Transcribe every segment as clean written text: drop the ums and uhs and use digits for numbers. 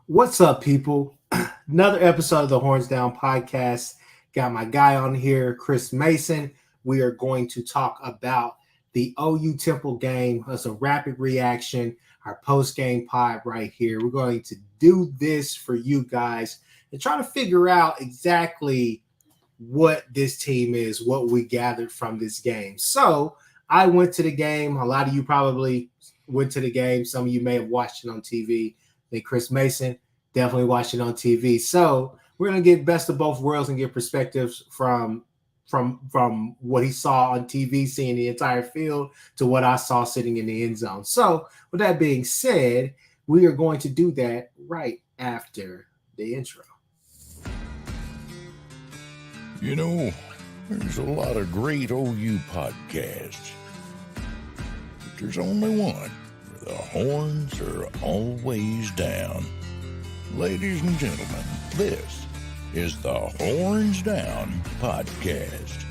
What's up, people? Another episode of the Horns Down podcast. Got my guy on here, Chris Mason. We are going to talk about the OU Temple game as a rapid reaction, our post-game pod right here. We're going to do this for you guys and try to figure out exactly what this team is, what we gathered from this game. So I went to the game. A lot of you probably went to the game. Some of you may have watched it on TV. Then Chris Mason definitely watched it on TV. So we're gonna get best of both worlds and get perspectives from what he saw on TV, seeing the entire field, to what I saw sitting in the end zone. So with that being said, we are going to do that right after the intro. You know, there's a lot of great OU podcasts, but there's only one where the horns are always down. Ladies and gentlemen, this is the Horns Down Podcast.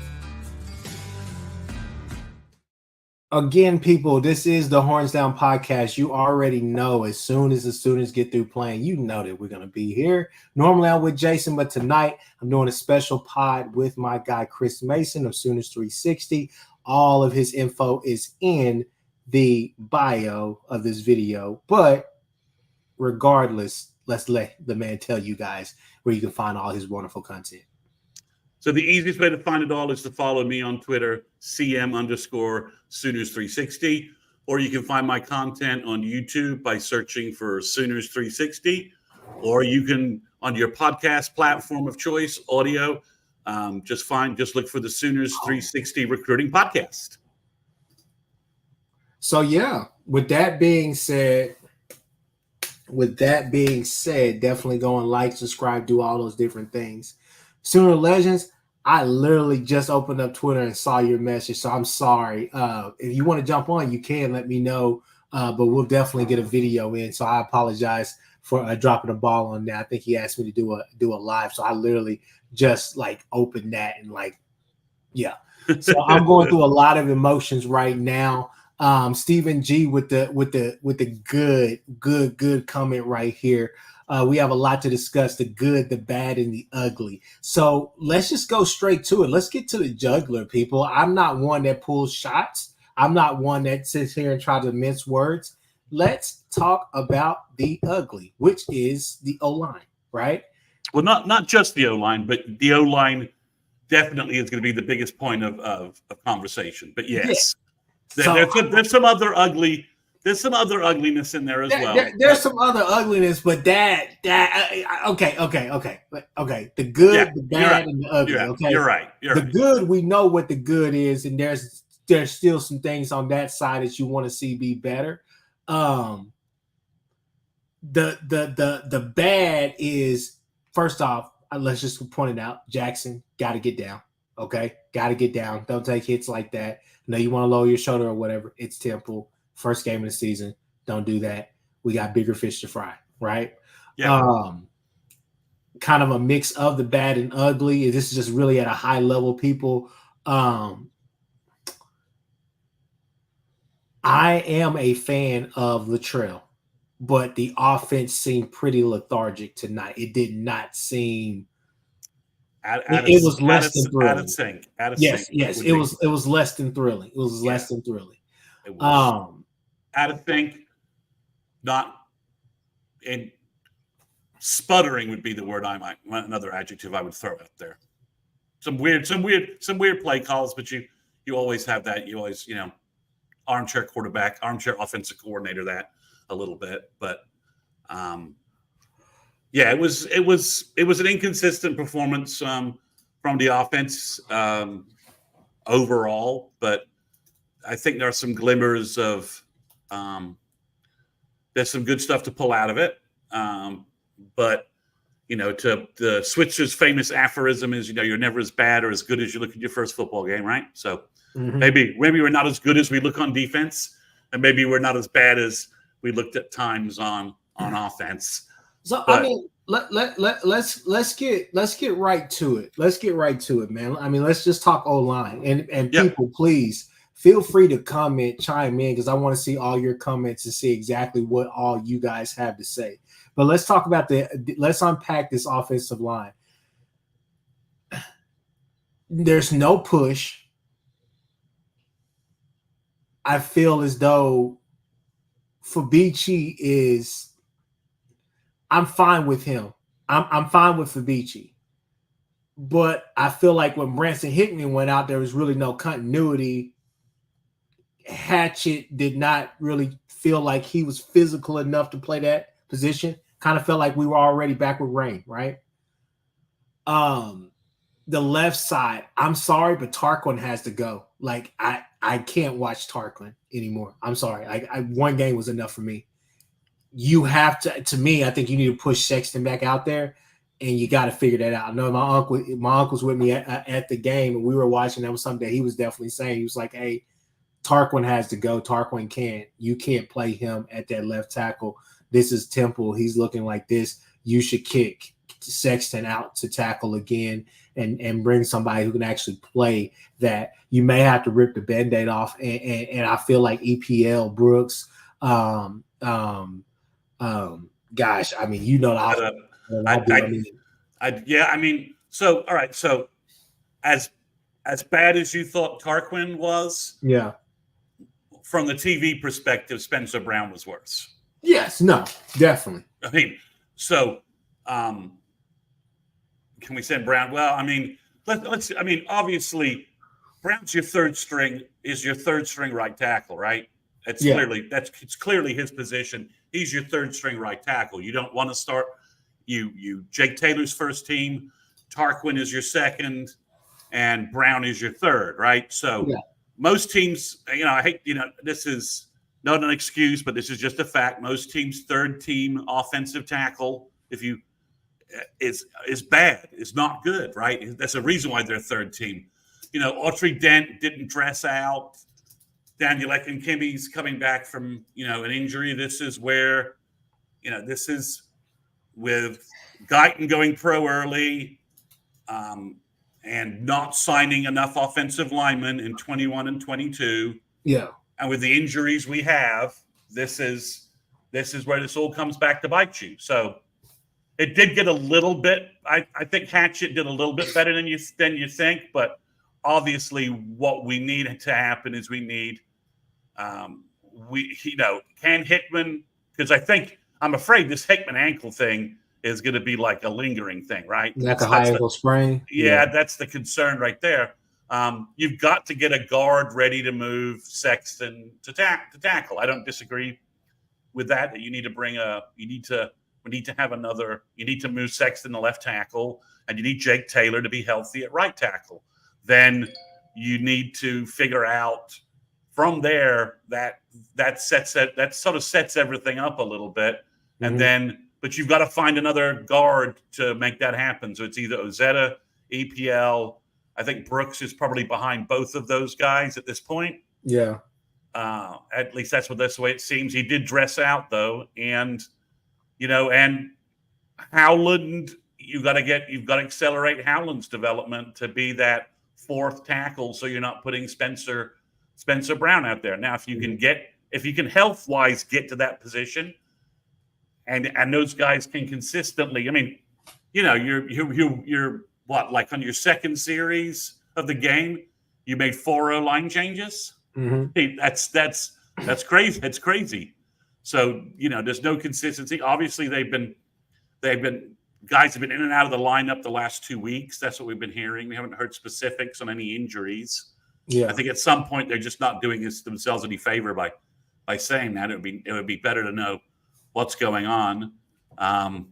Again, people, this is the Horns Down Podcast. You already know as soon as the students get through playing, you know that we're going to be here. Normally I'm with Jason, but tonight I'm doing a special pod with my guy Chris Mason of Sooners 360. All of his info is in the bio of this video, but regardless, let's let the man tell you guys where you can find all his wonderful content. So the easiest way to find it all is to follow me on Twitter, CM_Sooners360, or you can find my content on YouTube by searching for Sooners360, or you can, on your podcast platform of choice, audio, just look for the Sooners360 Recruiting Podcast. So yeah, with that being said, definitely go and like, subscribe, do all those different things. Sooner Legends, I literally just opened up Twitter and saw your message, so I'm sorry. If you want to jump on, you can let me know, but we'll definitely get a video in. So I apologize for dropping the ball on that. I think he asked me to do a live, so I literally just opened that and yeah. So I'm going through a lot of emotions right now. Stephen G with the good comment right here. We have a lot to discuss: the good, the bad, and the ugly. So let's just go straight to it. Let's get to the jugular, people. I'm not one that pulls shots. I'm not one that sits here and tries to mince words. Let's talk about the ugly, which is the O-line, right? Well, not just the O-line, but the O-line definitely is going to be the biggest point of conversation. But yes. Yeah. There's some other ugly. There's some other ugliness in there as well. There's some other ugliness, but okay. The good, the bad, right, and the ugly. Okay, you're right. The good, we know what the good is, and there's still some things on that side that you want to see be better. The bad is, first off, let's just point it out. Jackson got to get down. Okay, got to get down. Don't take hits like that. I know you want to lower your shoulder or whatever. It's Temple. First game of the season. Don't do that. We got bigger fish to fry, right? Yeah. Kind of a mix of the bad and ugly. This is just really at a high level, people. I am a fan of Latrell, but the offense seemed pretty lethargic tonight. It did not seem. It was less than thrilling. Out of sync. Yes. It was less than thrilling. It was less than thrilling. It was out of sync. And sputtering would be the word another adjective I would throw out there. Some weird play calls, but you always have that. You always, armchair quarterback, armchair offensive coordinator, that a little bit, but. Yeah, it was an inconsistent performance from the offense overall, but I think there are some glimmers of there's some good stuff to pull out of it. But to the Switzer's famous aphorism is, you're never as bad or as good as you look at your first football game, right? So maybe we're not as good as we look on defense, and maybe we're not as bad as we looked at times on offense. So but, I mean, let's get right to it. Let's get right to it, man. I mean, let's just talk O-line and people, please feel free to comment, chime in, because I want to see all your comments and see exactly what all you guys have to say. But let's talk about let's unpack this offensive line. There's no push. I feel as though Fabici is, I'm fine with him. I'm fine with Fabici. But I feel like when Branson Hickman went out, there was really no continuity. Hatchett did not really feel like he was physical enough to play that position. Kind of felt like we were already back with Rain, right? The left side, I'm sorry, but Tarquin has to go. Like, I can't watch Tarquin anymore. I'm sorry. One game was enough for me. You have to me, I think you need to push Sexton back out there, and you got to figure that out. I know my uncle's with me at the game, and we were watching. That was something that he was definitely saying. He was like, hey, Tarquin has to go. Tarquin can't. You can't play him at that left tackle. This is Temple. He's looking like this. You should kick Sexton out to tackle again and bring somebody who can actually play that. You may have to rip the Band-Aid off. And I feel like EPL, Brooks, gosh, I mean, you know, so, all right. So as bad as you thought Tarquin was, yeah, from the TV perspective, Spencer Brown was worse. Yes, no, definitely. I mean, so can we say Brown? Well, I mean, let's. I mean, obviously, Brown's your third string right tackle, right? It's clearly his position. He's your third string right tackle. You don't want to start Jake Taylor's first team, Tarquin is your second, and Brown is your third, right? So most teams, I hate, this is not an excuse, but this is just a fact. Most teams' third team offensive tackle, is bad. It's not good, right? That's a reason why they're third team. Autry Dent didn't dress out. Daniel Ekinkime's coming back from, an injury. This is where, this is with Guyton going pro early and not signing enough offensive linemen in 21 and 22. Yeah. And with the injuries we have, this is where this all comes back to bite you. So it did get a little bit. I think Hatchett did a little bit better than you think, but obviously what we need to happen is we need can Hickman, because I'm afraid this Hickman ankle thing is going to be like a lingering thing, right? Like a high ankle sprain. Yeah, that's the concern right there. You've got to get a guard ready to move Sexton to tackle. I don't disagree with that. You need to move Sexton to left tackle, and you need Jake Taylor to be healthy at right tackle. Then you need to figure out from there that sort of sets everything up a little bit. And then, but you've got to find another guard to make that happen. So it's either Ozetta, EPL. I think Brooks is probably behind both of those guys at this point. Yeah. At least that's the way it seems. He did dress out though. And, and Howland, you've got to accelerate Howland's development to be that fourth tackle. So you're not putting Spencer Brown out there. Now, if you can health-wise get to that position and those guys can consistently, I mean, you're what, like on your second series of the game, you made 4 O-line changes? Hey, that's crazy. It's crazy. So, there's no consistency. Obviously, guys have been in and out of the lineup the last 2 weeks. That's what we've been hearing. We haven't heard specifics on any injuries. Yeah. I think at some point they're just not doing themselves any favor by saying that. It would be better to know what's going on. There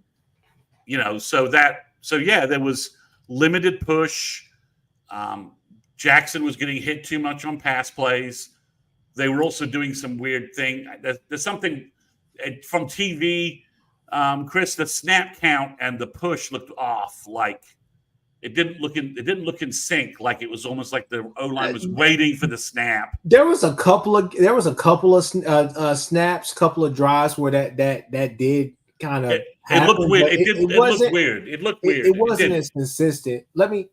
was limited push. Jackson was getting hit too much on pass plays. They were also doing some weird thing. There's something from TV, Chris, the snap count and the push looked off. Like it didn't look in sync. Like it was almost like the O-line was waiting for the snap. There was a couple of snaps, couple of drives where that did kind of. It looked weird. It looked weird. It looked weird. It wasn't as consistent. Let me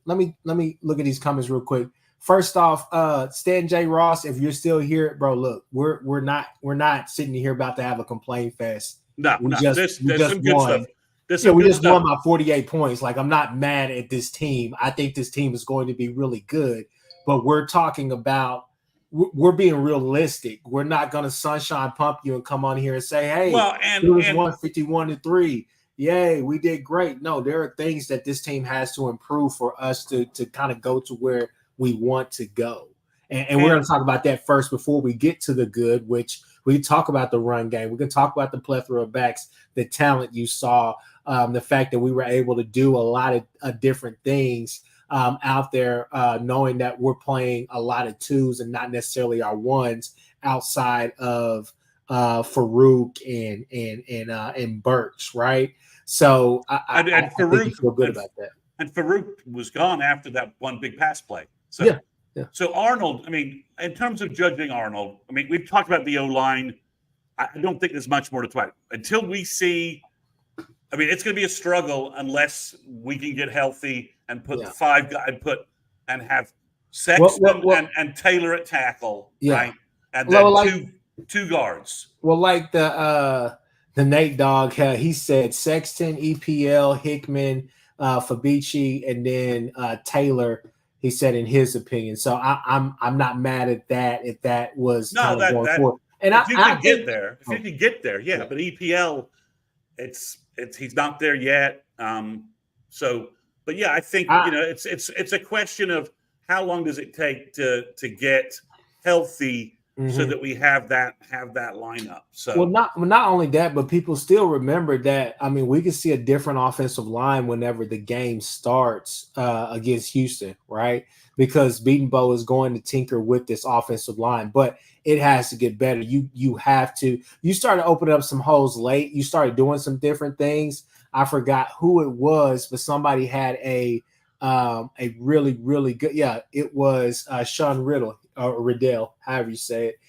look at these comments real quick. First off, Stan J. Ross, if you're still here, bro, look, we're not sitting here about to have a complaint fest. No, We no. just There's some good won. stuff. There's Yeah, some we good just stuff. won by 48 points. Like, I'm not mad at this team. I think this team is going to be really good, but we're talking about we're being realistic. We're not going to sunshine pump you and come on here and say, "Hey, Well, it was and 151-3. Yay, we did great." No, there are things that this team has to improve for us to kind of go to where we want to go. And we're going to talk about that first before we get to the good, which we talk about the run game. We can talk about the plethora of backs, the talent you saw, the fact that we were able to do a lot of different things out there, knowing that we're playing a lot of twos and not necessarily our ones outside of Farouk and Birch, right? So I think you feel good about that. And Farouk was gone after that one big pass play. So yeah. So Arnold, I mean, in terms of judging Arnold, I mean, we've talked about the O-line. I don't think there's much more to talk until we see. I mean, it's going to be a struggle unless we can get healthy and put the five guys and have Sexton and Taylor at tackle, right? And then two guards. Well, like the Nate Dogg, he said Sexton, EPL, Hickman, Fabici, and then Taylor. He said in his opinion. So I'm not mad at that if that was kind of going forward. And if you can get there, yeah. But EPL, it's he's not there yet. But yeah, I think it's a question of how long does it take to get healthy so that we have that lineup. So not only that, but people still remember that. I mean, we can see a different offensive line whenever the game starts against Houston, right? Because Beatonbow is going to tinker with this offensive line, but it has to get better. You have to. You started opening up some holes late. You started doing some different things. I forgot who it was, but somebody had a really, really good. Yeah, it was Sean Riddell, however you say it.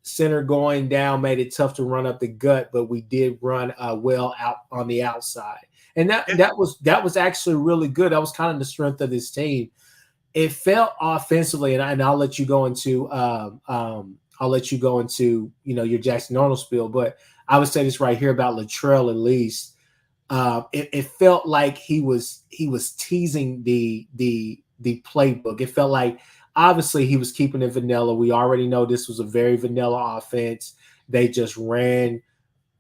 Center going down made it tough to run up the gut, but we did run well out on the outside, and that was actually really good. That was kind of the strength of this team. It felt offensively, and I'll let you go into your Jackson Arnold spiel, but I would say this right here about Latrell at least. It felt like he was teasing the playbook. It felt like obviously he was keeping it vanilla. We already know this was a very vanilla offense. They just ran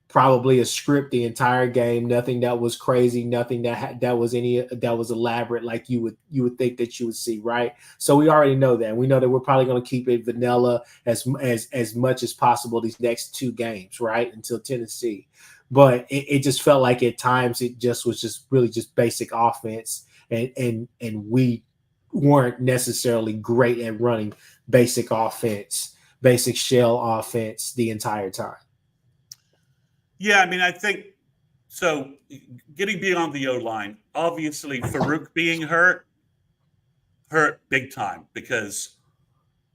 probably a script the entire game. Nothing that was crazy. Nothing that was elaborate like you would think that you would see, right? So we already know that. We know that we're probably going to keep it vanilla as much as possible these next two games, right? Until Tennessee. But it just felt like at times it just was really basic offense, and we weren't necessarily great at running basic offense, basic shell offense the entire time. Yeah, I mean, I think so. Getting beyond the O-line, obviously Farouk being hurt big time because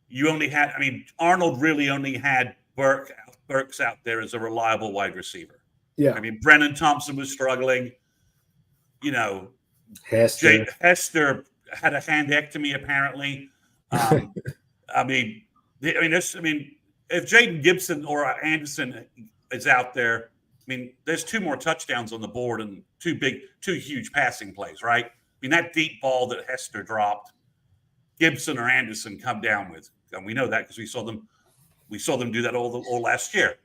you only had. I mean, Arnold really only had Burks out there as a reliable wide receiver. Yeah, I mean, Brennan Thompson was struggling. You know, Hester had a handectomy apparently. I mean, if Jaden Gibson or Anderson is out there, I mean, there's two more touchdowns on the board and two huge passing plays, right? I mean, that deep ball that Hester dropped, Gibson or Anderson come down with, and we know that because we saw them do that all last year.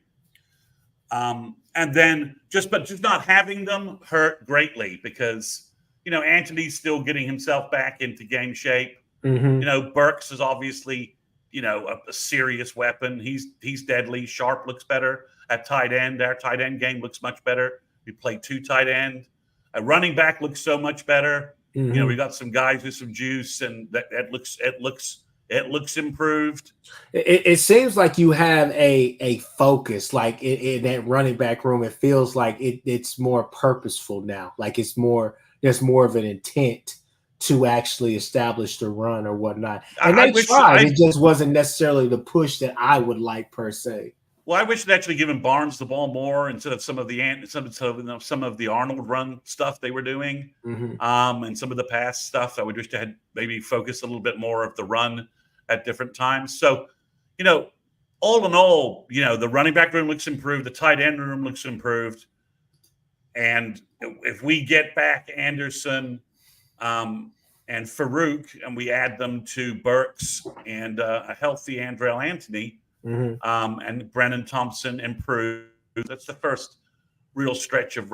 And then just not having them hurt greatly because, Anthony's still getting himself back into game shape. Mm-hmm. Burks is obviously, a serious weapon. He's deadly. Sharp looks better at tight end. Our tight end game looks much better. We play two tight end. A running back looks so much better. Mm-hmm. We got some guys with some juice and it looks improved. It seems like you have a focus, like in that running back room. It feels like it's more purposeful now. Like there's more of an intent to actually establish the run or whatnot. And they tried. It just wasn't necessarily the push that I would like per se. Well, I wish they'd actually given Barnes the ball more instead of some of the Arnold run stuff they were doing, and some of the pass stuff. I would wish they had maybe focused a little bit more of the run at different times. So, all in all, the running back room looks improved, the tight end room looks improved, and if we get back Anderson and Farouk, and we add them to Burks and a healthy Andrell Anthony. And Brennan Thompson improved. That's the first real stretch of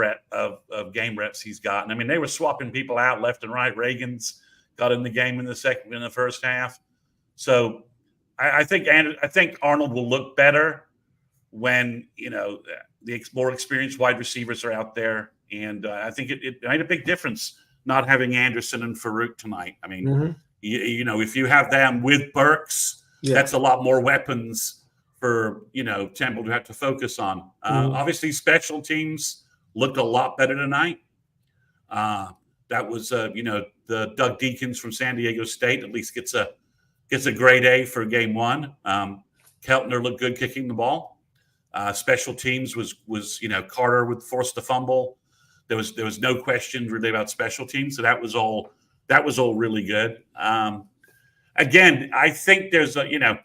game reps he's gotten. I mean, they were swapping people out left and right. Reagan's got in the game in the first half. So I think Arnold will look better when the more experienced wide receivers are out there. And I think it made a big difference not having Anderson and Farouk tonight. I mean, if you have them with Burks, that's a lot more weapons for Temple to have to focus on. Obviously, special teams looked a lot better tonight. That was the Doug Deakins from San Diego State at least gets a grade A for game one. Keltner looked good kicking the ball. Special teams was Carter would force the fumble. There was no question really about special teams, so that was all really good. Again, I think there's I've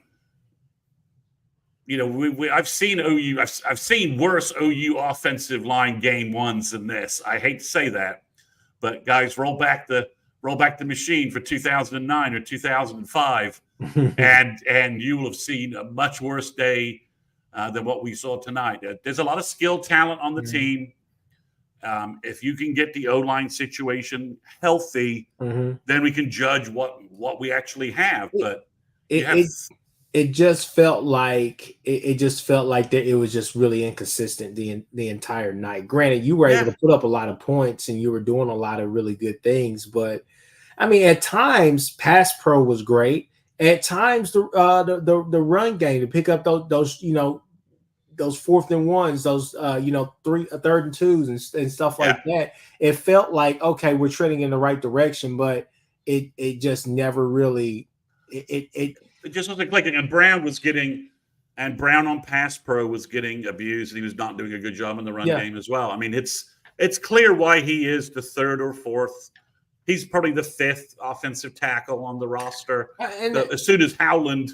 seen OU. I've seen worse OU offensive line game ones than this. I hate to say that, but guys, roll back the machine for 2009 or 2005, and you will have seen a much worse day than what we saw tonight. There's a lot of skilled talent on the team. If you can get the O-line situation healthy, then we can judge what we actually have. But it just felt like that it was just really inconsistent the entire night. Granted, you were able to put up a lot of points and you were doing a lot of really good things, but I mean, at times pass pro was great. At times the run game to pick up those fourth and ones, those third and twos and stuff like that. It felt like, okay, we're trending in the right direction, but it just never really it just wasn't clicking. And Brown on pass pro was getting abused, and he was not doing a good job in the run game as well. I mean, it's clear why he is the third or fourth. He's probably the fifth offensive tackle on the roster. As soon as Howland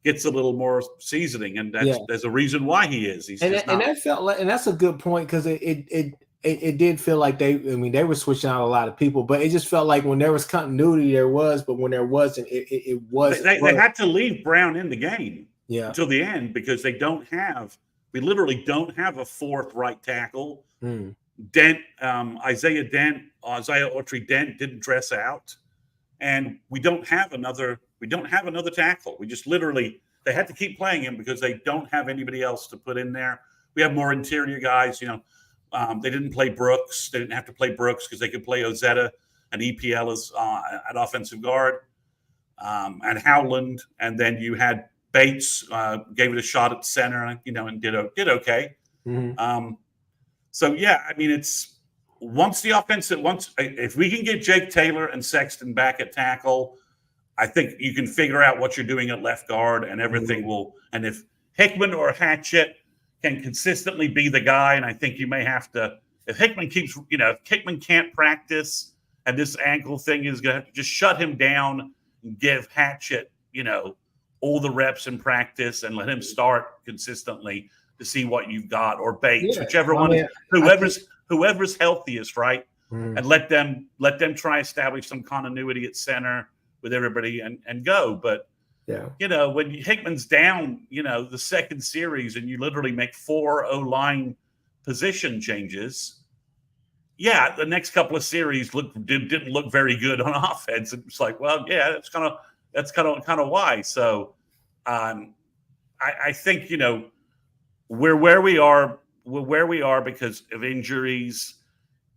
gets a little more seasoning, and there's a reason why he is. And that felt like, and that's a good point, because it did feel like they were switching out a lot of people, but it just felt like when there was continuity, there was, but when there wasn't, it was. They had to leave Brown in the game until the end, because we literally don't have a fourth right tackle. Isaiah Autry Dent didn't dress out, and we don't have another tackle. We just literally, they had to keep playing him because they don't have anybody else to put in there. We have more interior guys, they didn't play Brooks. They didn't have to play Brooks because they could play Ozetta and EPL as at offensive guard, and Howland. And then you had Bates gave it a shot at center, and did okay. So I mean, it's if we can get Jake Taylor and Sexton back at tackle, I think you can figure out what you're doing at left guard, and everything will. And if Hickman or Hatchett can consistently be the guy, and I think you may have to, if Hickman if Hickman can't practice and this ankle thing is going to have to just shut him down and give Hatchett, all the reps in practice and let him start consistently to see what you've got, or Bates, whichever one, whoever's healthiest, right? And let them try establish some continuity at center with everybody and go. But when Hickman's down, the second series, and you literally make 4 O-line position changes, the next couple of series didn't look very good on offense. It's like, well, that's kind of why. So I think we're where we are because of injuries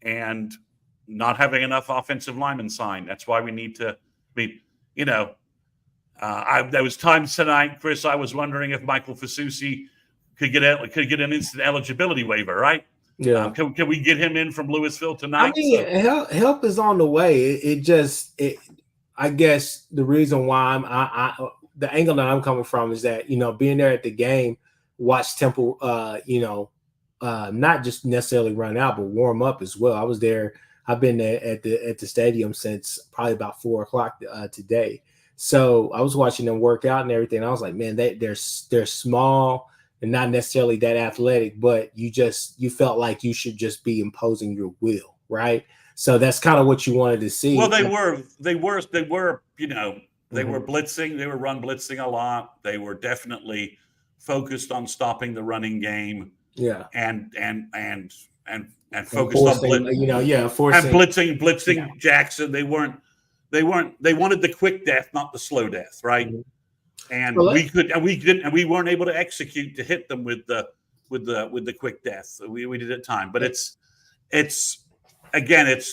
and not having enough offensive linemen signed. That's why we need to be, there was times tonight, Chris, I was wondering if Michael Fasusi could get an instant eligibility waiver, right? Yeah. Can we get him in from Louisville tonight? I mean, help is on the way. I guess the reason why the angle that I'm coming from is that, being there at the game, watch Temple, not just necessarily run out, but warm up as well. I was there. I've been there at the stadium since probably about 4:00 today. So I was watching them work out and everything. I was like, man, they're small and not necessarily that athletic, but you felt like you should just be imposing your will, right? So that's kind of what you wanted to see. Well, they were, they were blitzing. They were run blitzing a lot. They were definitely focused on stopping the running game. Yeah. And focused on blitzing Jackson. They wanted the quick death, not the slow death, right? Mm-hmm. And we weren't able to execute to hit them with the quick death. We did at time, but it's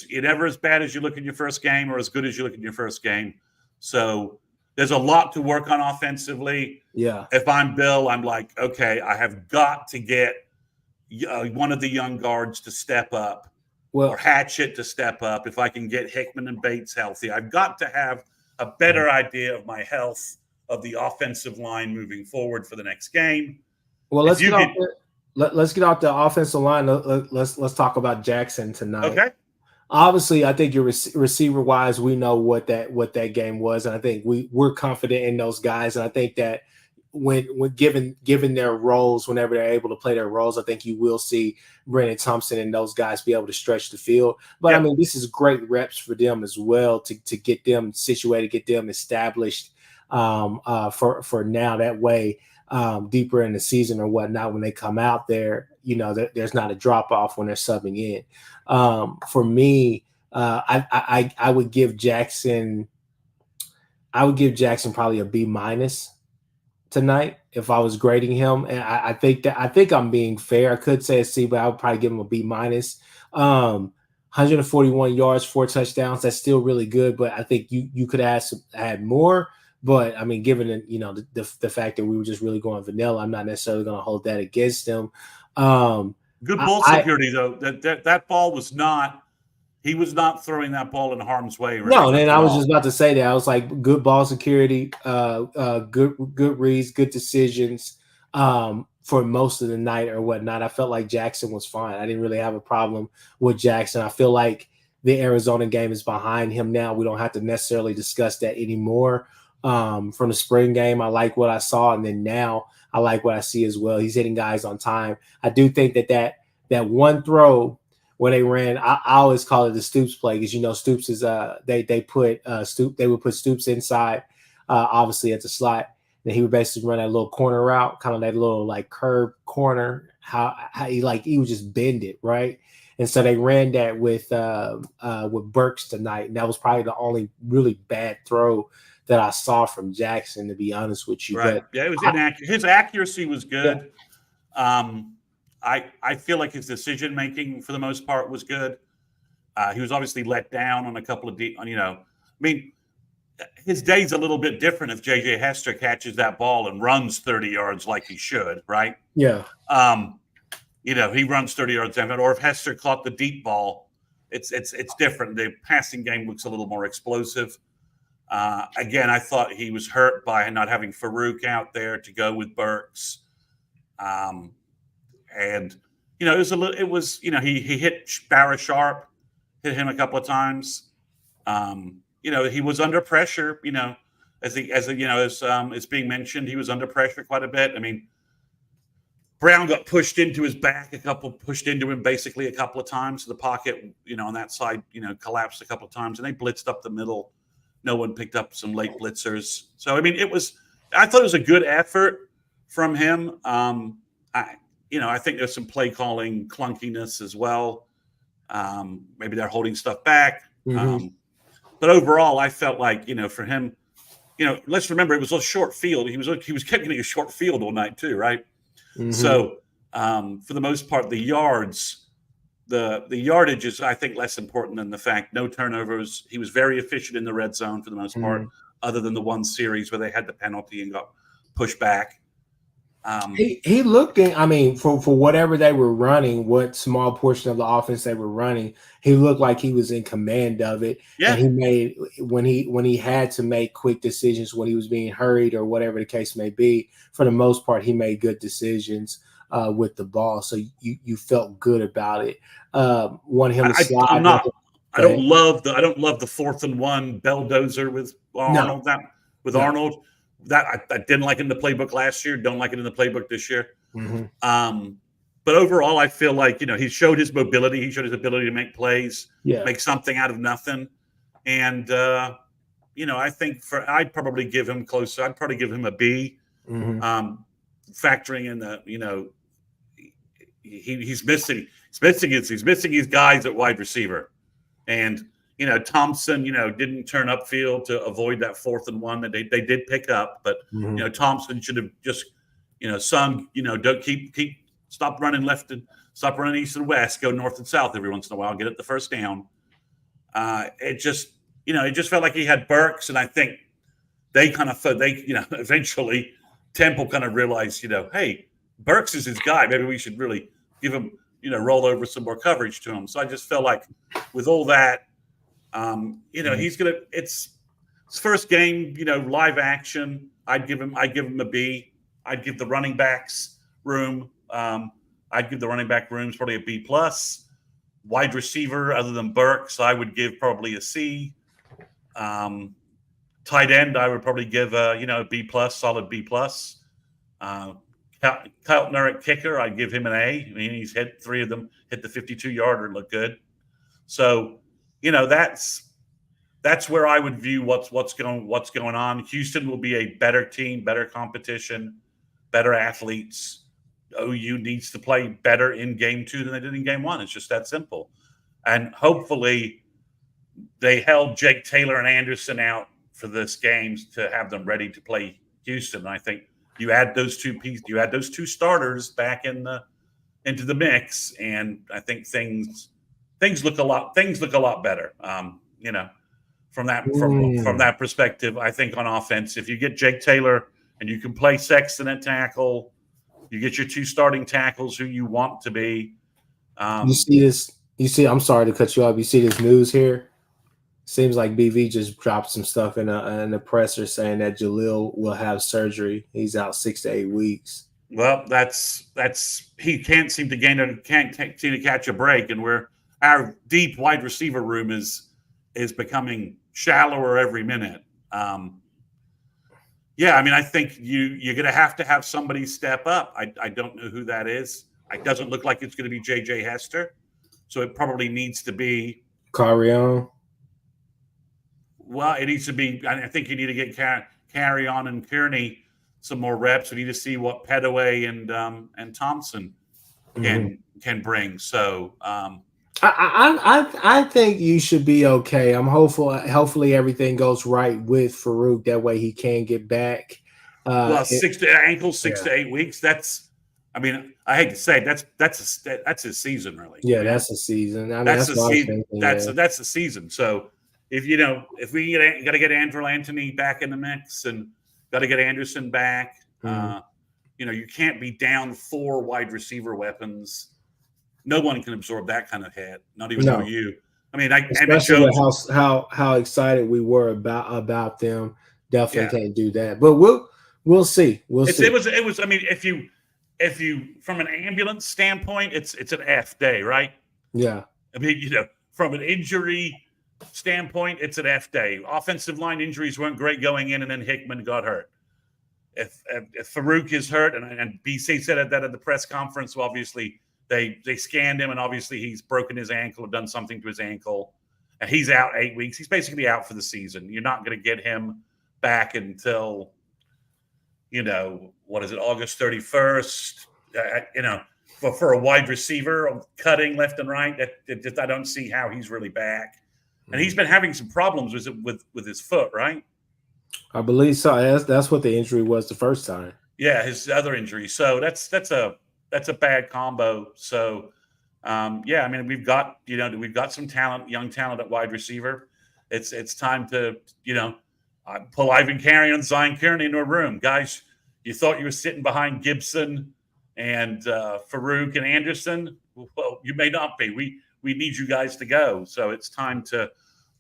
you're never as bad as you look in your first game or as good as you look in your first game. So there's a lot to work on offensively. Yeah. If I'm Bill, I'm like, okay, I have got to get one of the young guards to step up, or Hatchett to step up. If I can get Hickman and Bates healthy, I've got to have a better idea of my health of the offensive line moving forward for the next game. Well, let's get off the offensive line. Let's talk about Jackson tonight. Okay. Obviously, I think your receiver wise, we know what that game was, and I think we're confident in those guys. And I think that when given their roles, whenever they're able to play their roles, I think you will see Brennan Thompson and those guys be able to stretch the field. But I mean, this is great reps for them as well to get them situated, get them established for now. That way, deeper in the season or whatnot, when they come out there, there's not a drop off when they're subbing in. For me, I would give Jackson probably a B- tonight if I was grading him. And I think I'm being fair. I could say a C, but I would probably give him a B-. 141 yards, 4 touchdowns. That's still really good, but I think you could add more. But I mean, given the fact that we were just really going vanilla, I'm not necessarily going to hold that against him. Good ball security, though. That ball was not. He was not throwing that ball in harm's way. No, and I was just about to say that. I was like, good ball security, good reads, good decisions for most of the night or whatnot. I felt like Jackson was fine. I didn't really have a problem with Jackson. I feel like the Arizona game is behind him now. We don't have to necessarily discuss that anymore. From the spring game, I like what I saw, and then now I like what I see as well. He's hitting guys on time. I do think that one throw where they ran, I always call it the Stoops play, because Stoops is they would put Stoops inside, obviously at the slot, and he would basically run that little corner route, kind of that little like curve corner. How he would just bend it, right? And so they ran that with Burks tonight, and that was probably the only really bad throw that I saw from Jackson, to be honest with you. Right. But it was inaccurate. His accuracy was good. Yeah. I feel like his decision making for the most part was good. He was obviously let down on a couple of his day's a little bit different if JJ Hester catches that ball and runs 30 yards like he should, right? Yeah. He runs 30 yards down, or if Hester caught the deep ball, it's different. The passing game looks a little more explosive. Again, I thought he was hurt by not having Farouk out there to go with Burks. And he hit Barra Sharp, hit him a couple of times. He was under pressure, as being mentioned, he was under pressure quite a bit. I mean, Brown got pushed into his back, pushed into him basically a couple of times. The pocket, on that side, collapsed a couple of times, and they blitzed up the middle. No one picked up some late blitzers. So, I mean, I thought it was a good effort from him. I think there's some play calling clunkiness as well. Maybe they're holding stuff back. Mm-hmm. But overall, I felt like, for him, let's remember it was a short field. He was kept getting a short field all night too, right? Mm-hmm. So for the most part, the yards, the yardage is, I think, less important than the fact no turnovers. He was very efficient in the red zone for the most part, other than the one series where they had the penalty and got pushed back. He looked in, I mean, for whatever they were running, what small portion of the offense they were running, he looked like he was in command of it. Yeah. And he made when he had to make quick decisions when he was being hurried or whatever the case may be. For the most part, he made good decisions with the ball. So you felt good about it. Want him to slide. I'm not. I Go ahead. don't love the 4th and 1 belldozer with Arnold. Arnold. That I didn't like it in the playbook last year. Don't like it in the playbook this year. Mm-hmm. But overall, I feel like he showed his mobility. He showed his ability to make plays, make something out of nothing. And I think I'd probably give him closer. I'd probably give him a B. Mm-hmm. Factoring in that he's missing his guys at wide receiver, and Thompson didn't turn upfield to avoid that 4th and 1 that they did pick up, but Thompson should have just son, don't stop running left and stop running east and west, go north and south every once in a while, get it the first down. It just felt like he had Burks, and I think they kind of eventually Temple kind of realized hey, Burks is his guy, maybe we should really give him roll over some more coverage to him. So I just felt like with all that, he's gonna. It's his first game, live action. I'd give him a B. I'd give the running backs room. I'd give the running back rooms probably a B plus. Wide receiver, other than Burks, I would give probably a C. Tight end, I would probably give a B plus, solid B plus. Keltner at kicker, I'd give him an A. I mean, he's hit 3 of them, hit the 52-yarder and look good. So, that's where I would view what's going on. Houston will be a better team, better competition, better athletes. OU needs to play better in game 2 than they did in game 1. It's just that simple. And hopefully they held Jake Taylor and Anderson out for this game to have them ready to play Houston. And I think you add those two pieces, you add those 2 starters back into the mix, and I think things look a lot better. From that perspective, I think on offense, if you get Jake Taylor and you can play Sexton at tackle, you get your 2 starting tackles who you want to be. You see this? I'm sorry to cut you off. You see this news here? Seems like BV just dropped some stuff in a presser saying that Jalil will have surgery. He's out 6 to 8 weeks. Well, that's he can't seem to catch a break, and our deep wide receiver room is becoming shallower every minute. I mean, I think you're going to have somebody step up. I don't know who that is. It doesn't look like it's going to be J.J. Hester, so it probably needs to be Carrion. Well, it needs to be. I think you need to get Carrion and Kearney some more reps. We need to see what Petaway and Thompson can bring. So I think you should be okay. I'm hopeful. Hopefully everything goes right with Farouk. That way he can get back. 6 to 8 weeks. That's. I mean, I hate to say it, that's his season, really. Yeah, that's a season. I mean, that's a season. That's a season. So if if we got to get Andrew Anthony back in the mix and got to get Anderson back, you can't be down 4 wide receiver weapons. No one can absorb that kind of hit. Not even OU. I mean, especially with how excited we were about them. Definitely can't do that. But we'll see. We'll see. It was. I mean, if you from an ambulance standpoint, it's an F day, right? Yeah. I mean, from an injury standpoint, it's an F day. Offensive line injuries weren't great going in, and then Hickman got hurt. If Farouk is hurt, and BC said that at the press conference, well, obviously they scanned him, and obviously he's broken his ankle or done something to his ankle, and he's out 8 weeks. He's basically out for the season. You're not going to get him back until what is it, August 31st? For a wide receiver cutting left and right, I don't see how he's really back. And he's been having some problems with his foot, right? I believe so. That's what the injury was the first time. Yeah, his other injury. So that's a bad combo. So I mean, we've got some talent, young talent at wide receiver. It's time to pull Ivan Carrion and Zion Kearney into a room, guys. You thought you were sitting behind Gibson and Farouk and Anderson. Well, you may not be. We need you guys to go. So it's time to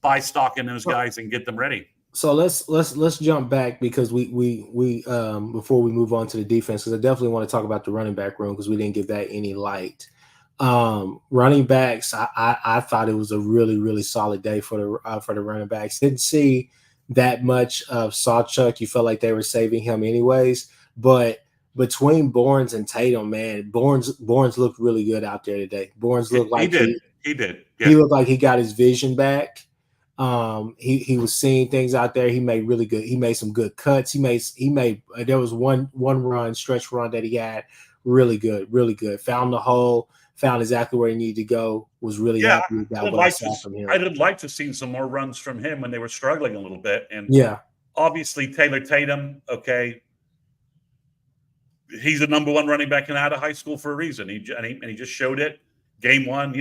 buy stock in those guys and get them ready. So let's jump back because we before we move on to the defense, because I definitely want to talk about the running back room because we didn't give that any light. Running backs, I thought it was a really solid day for the running backs. Didn't see that much of Sawchuk. You felt like they were saving him anyways, but between Bournes and Tatum, man, Bournes looked really good out there today. Bournes looked like he did. Yeah. He looked like he got his vision back. He was seeing things out there. He made some good cuts. He made there was one stretch run that he had really good. Found the hole, found exactly where he needed to go. Was really happy with that. I'd like to see some more runs from him when they were struggling a little bit. And obviously Taylor Tatum, okay, he's the number one running back out of high school for a reason. He just showed it game one.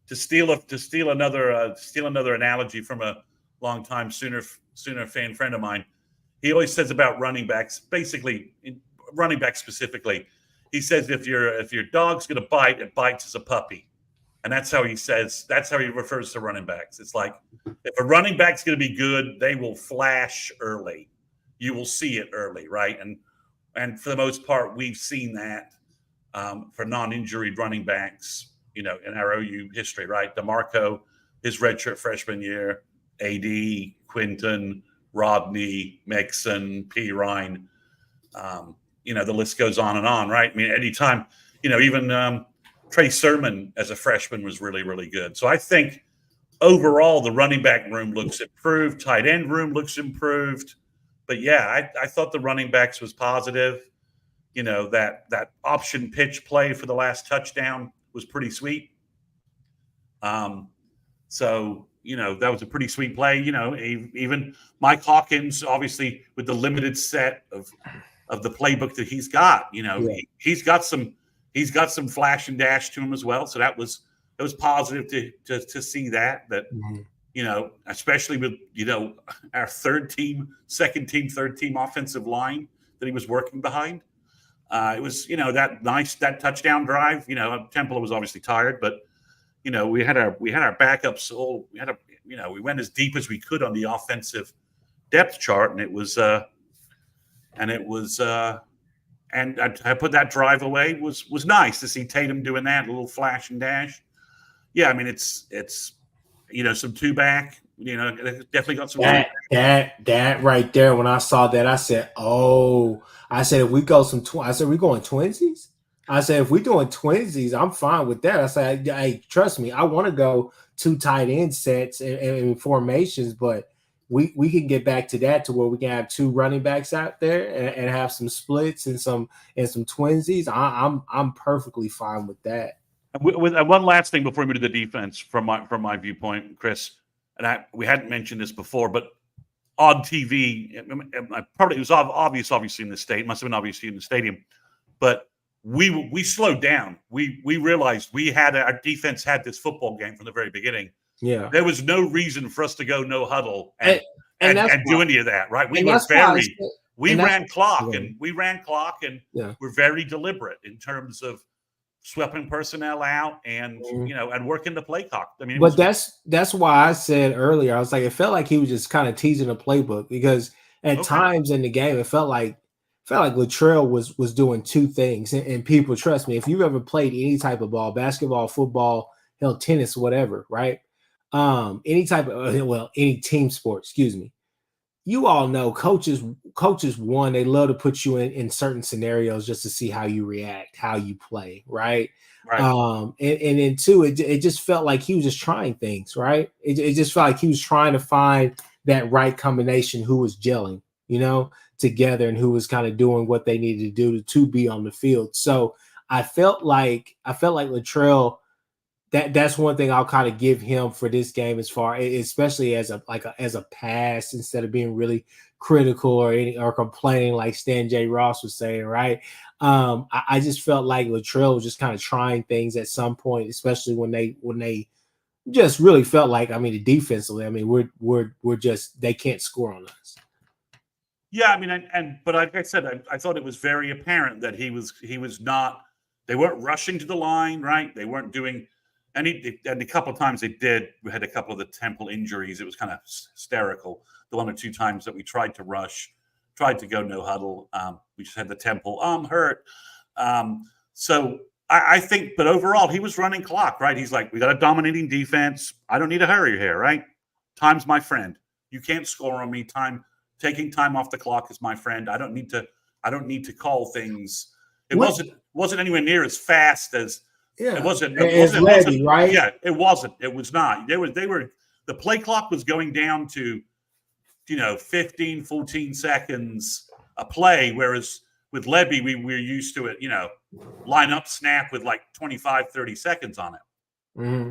To steal another analogy from a longtime Sooner fan friend of mine, he always says about running backs, running backs specifically. He says if your dog's going to bite, it bites as a puppy, and that's how he says. That's how he refers to running backs. It's like if a running back's going to be good, they will flash early. You will see it early, right? And for the most part, we've seen that for non-injured running backs. In our OU history, right? DeMarco, his redshirt freshman year, AD, Quinton, Rodney, Mixon, P. Ryan. The list goes on, right? I mean, anytime, even Trey Sermon as a freshman was really good. So I think overall the running back room looks improved, tight end room looks improved. But yeah, I thought the running backs was positive. That option pitch play for the last touchdown was pretty sweet. So that was a pretty sweet play. Even Mike Hawkins, obviously with the limited set of the playbook that he's got, he's got some flash and dash to him as well. So it was positive to see that especially with our third team offensive line that he was working behind. It was, that touchdown drive. Temple was obviously tired, but we had our backups. We went as deep as we could on the offensive depth chart, and I put that drive away. Was nice to see Tatum doing that, a little flash and dash. Yeah, I mean it's some two back. Definitely got some. That right there. When I saw that, I said, "Oh." I said, "If we go we're going twinsies." I said, "If we're doing twinsies, I'm fine with that." I said, "Hey, trust me, I want to go two tight end sets and formations, but we can get back to that to where we can have two running backs out there and have some splits and some twinsies. I'm perfectly fine with that." With one last thing before we move to the defense, from my viewpoint, Chris, and we hadn't mentioned this before, but on TV, it was obvious, obviously in the state. It must have been obviously in the stadium, but we slowed down. We realized our defense had this football game from the very beginning. Yeah, there was no reason for us to go no huddle and do any of that, right? We ran clock and we're very deliberate in terms of sweeping personnel out and and working the play clock. I mean, that's why I said earlier, I was like, it felt like he was just kind of teasing the playbook because at times in the game it felt like Latrell was doing two things. And people, trust me, if you've ever played any type of ball, basketball, football, hell, tennis, whatever, right? Any type of any team sport, excuse me. You all know coaches, one, they love to put you in certain scenarios just to see how you react, how you play, right? And then two, it just felt like he was just trying things, right? It just felt like he was trying to find that right combination, who was gelling, together and who was kind of doing what they needed to do to be on the field. So I felt like Latrell, that's one thing I'll kind of give him for this game, especially as a pass, instead of being really critical or complaining like Stan J. Ross was saying, right? I just felt like Latrell was just kind of trying things at some point, especially when they just really felt like, defensively, we're just, they can't score on us. Yeah, I mean, but like I said, I thought it was very apparent that he was not. They weren't rushing to the line, right? They weren't doing any. And a couple of times they did. We had a couple of the Temple injuries. It was kind of hysterical. The one or two times that we tried to rush, tried to go no huddle. We just had the Temple. I'm hurt. So I think, but overall, he was running clock, right? He's like, we got a dominating defense. I don't need to hurry here, right? Time's my friend. You can't score on me. Taking time off the clock is my friend. I don't need to call things. It wasn't anywhere near as fast as it wasn't. Right? Yeah, it wasn't. It was not. They were. The play clock was going down to, 15, 14 seconds a play, whereas with Levy, we're used to it. Line up, snap with like 25, 30 seconds on it. Mm-hmm.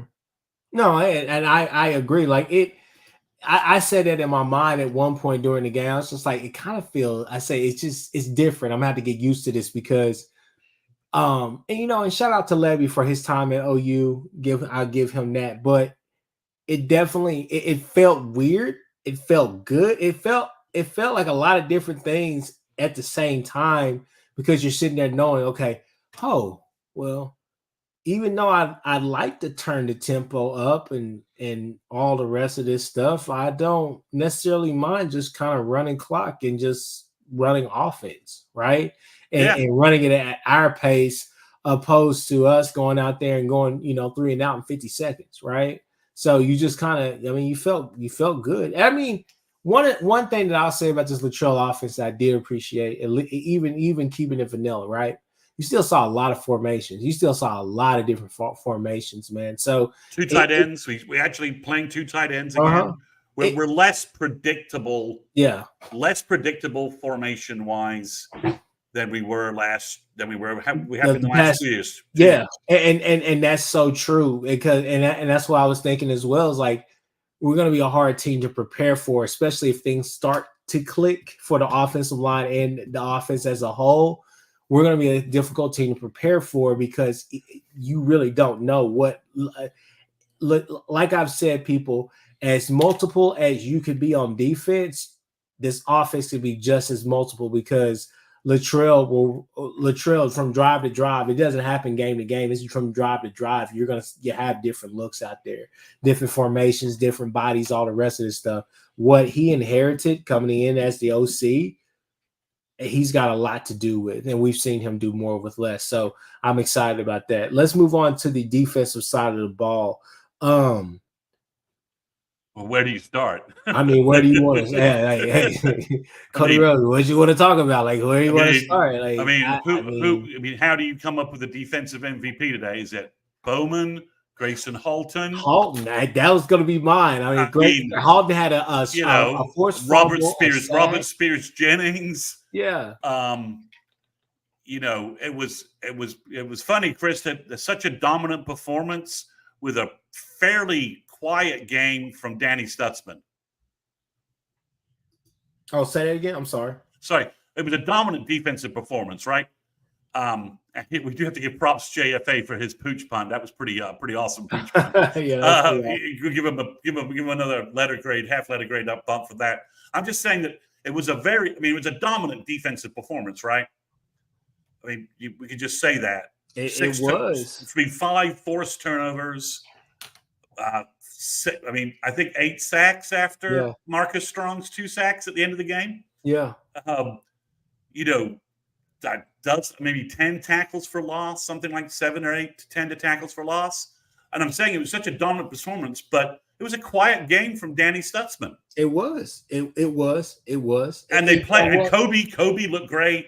No, and I agree. Like it. I said that in my mind at one point during the game. I was just like, it kind of feels. I say it's different. I'm gonna have to get used to this because, and shout out to Levy for his time at OU. I'll give him that. But it definitely it felt weird. It felt good. It felt like a lot of different things at the same time because you're sitting there knowing, okay, oh well. Even though I'd like to turn the tempo up and all the rest of this stuff, I don't necessarily mind just kind of running clock and just running offense, right? And running it at our pace opposed to us going out there and going, 3 and out in 50 seconds, right? So you just kind of, you felt good. I mean, one thing that I'll say about this Latrell offense that I did appreciate, even keeping it vanilla, right? You still saw a lot of formations. You still saw a lot of different formations, man. So 2 tight ends. We actually playing 2 tight ends again. Uh-huh. We're less predictable. Yeah, less predictable formation wise than we have in the last 2 years. Yeah, and that's so true because that's what I was thinking as well. Is like we're going to be a hard team to prepare for, especially if things start to click for the offensive line and the offense as a whole. We're going to be a difficult team to prepare for because you really don't know what, like I've said, people, as multiple as you could be on defense, this offense could be just as multiple because Latrell from drive to drive. It doesn't happen game to game. It's from drive to drive. You have different looks out there, different formations, different bodies, all the rest of this stuff. What he inherited coming in as the OC, he's got a lot to do with, and we've seen him do more with less. So I'm excited about that. Let's move on to the defensive side of the ball. Well, where do you start? I mean, where do you want to? Hey, Cody Rhodes, what do you want to talk about? Like, where do you want to start? Like, how do you come up with a defensive MVP today? Is it Bowman, Grayson Halton? That was going to be mine. I mean, Halton had a forced Robert Spears Jennings. Yeah. It was funny, Chris, that such a dominant performance with a fairly quiet game from Danny Stutzman. Oh, say that again. I'm sorry. It was a dominant defensive performance, right? We do have to give props to JFA for his pooch punt. That was pretty awesome pooch punt. Give him another half letter grade up bump for that. I'm just saying that it was it was a dominant defensive performance, right? I mean, we could just say that. It was. It's been 5 forced turnovers. I think 8 sacks after Marcus Strong's 2 sacks at the end of the game. Yeah. Does maybe 10 tackles for loss, something like 7 or 8 to 10 tackles for loss. And I'm saying it was such a dominant performance, but it was a quiet game from Danny Stutzman. It was. It was. And they played. And Kobe looked great.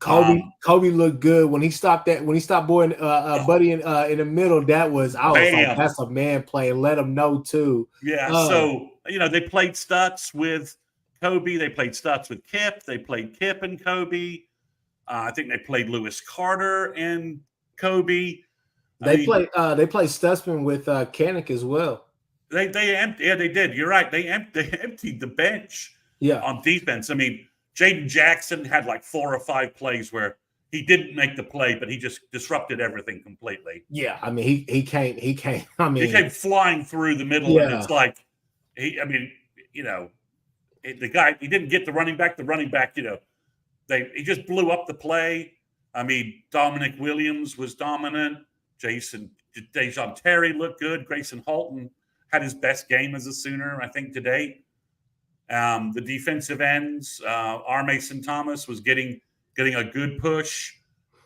Kobe looked good when he stopped Buddy in the middle. I was like, that's a man play. Let him know too. Yeah. So they played Stutz with Kobe. They played Stutz with Kip. They played Kip and Kobe. I think they played Lewis Carter and Kobe. They played Stutzman with Kanik as well. They did. You're right. They emptied the bench. Yeah. On defense. I mean, Jaden Jackson had like 4 or 5 plays where he didn't make the play, but he just disrupted everything completely. Yeah, I mean, he came. I mean, he came flying through the middle, and it's like, the guy, he didn't get the running back. The running back, he just blew up the play. I mean, Dominic Williams was dominant. Dejon Terry looked good. Grayson Halton had his best game as a Sooner, I think, today. The defensive ends, R. Mason Thomas was getting a good push.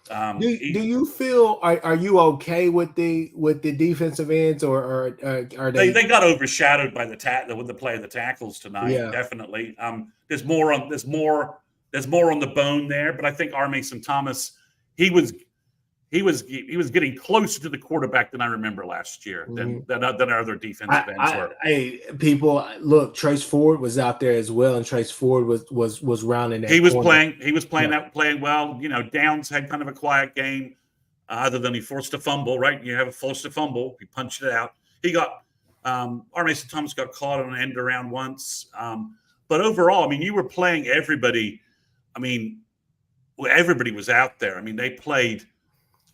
Do you feel are you okay with the defensive ends, or are they? They got overshadowed by with the play of the tackles tonight. Yeah. Definitely. There's more on the bone there, but I think R. Mason Thomas, he was getting closer to the quarterback than I remember last year than our other defensive ends were. People look, Trace Ford was out there as well, and Trace Ford was rounding that. He was playing well. Downs had kind of a quiet game, other than he forced a fumble. Right, you have a forced a fumble, he punched it out. He got R. Mason Thomas got caught on an end around once, but overall, I mean, you were playing everybody. I mean, everybody was out there. I mean, they played.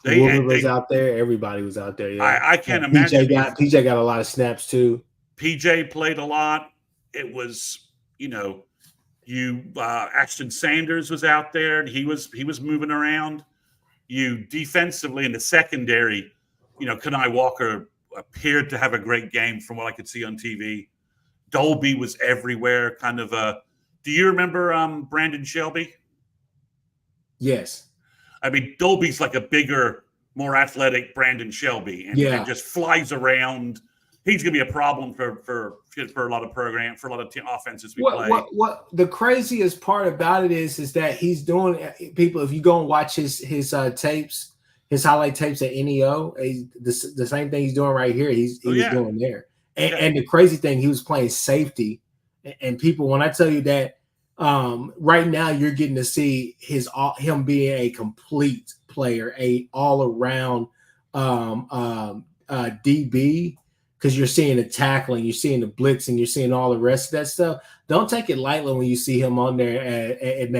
Woodward was out there. Everybody was out there. Yeah. I can't imagine. PJ got a lot of snaps too. PJ played a lot. It was, Ashton Sanders was out there, and he was moving around. You defensively in the secondary, Kenai Walker appeared to have a great game from what I could see on TV. Dolby was everywhere. Kind of do you remember Brandon Shelby? Yes. I mean, Dolby's like a bigger, more athletic Brandon Shelby, and just flies around. He's going to be a problem for a lot of offenses we play. What the craziest part about it is that he's doing people. If you go and watch his tapes, his highlight tapes at NEO, the same thing he's doing right here. He was doing there, and the crazy thing, he was playing safety, and people. When I tell you that. Right now, you're getting to see him being a complete player, a all around DB, because you're seeing the tackling, you're seeing the blitzing, you're seeing all the rest of that stuff. Don't take it lightly when you see him on there, and